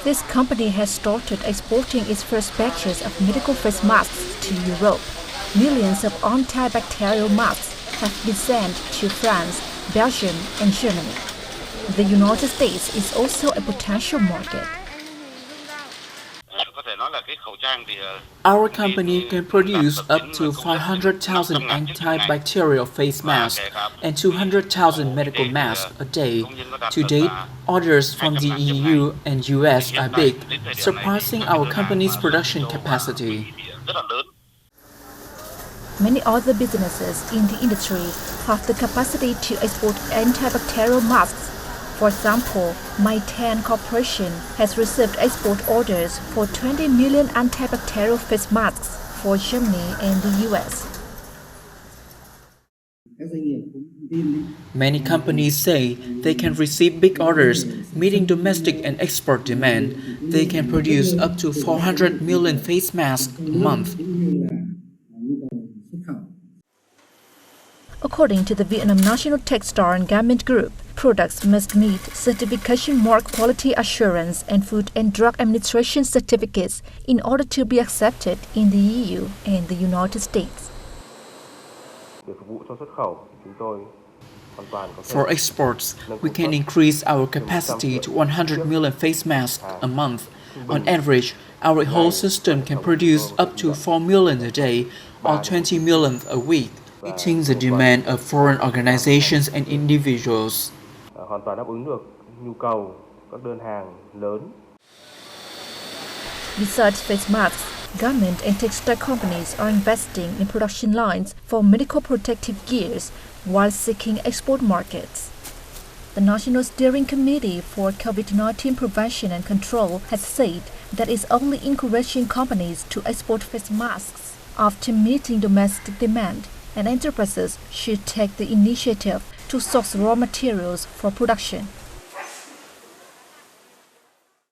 This company has started exporting its first batches of medical face masks to Europe. Millions of antibacterial masks have been sent to France, Belgium, and Germany. The United States is also a potential market. Our company can produce up to 500,000 antibacterial face masks and 200,000 medical masks a day. To date, orders from the EU and US are big, surpassing our company's production capacity. Many other businesses in the industry have the capacity to export antibacterial masks. For example, My10 Corporation has received export orders for 20 million antibacterial face masks for Germany and the US. Many companies say they can receive big orders, meeting domestic and export demand. They can produce up to 400 million face masks a month. According to the Vietnam National Textile and Garment Group, products must meet certification mark quality assurance and Food and Drug Administration certificates in order to be accepted in the EU and the United States. For exports, we can increase our capacity to 100 million face masks a month. On average, our whole system can produce up to 4 million a day or 20 million a week, meeting the demand of foreign organizations and individuals. Besides face masks, garment and textile companies are investing in production lines for medical protective gears while seeking export markets. The National Steering Committee for COVID-19 Prevention and Control has said that it's only encouraging companies to export face masks after meeting domestic demand, and enterprises should take the initiative to source raw materials for production.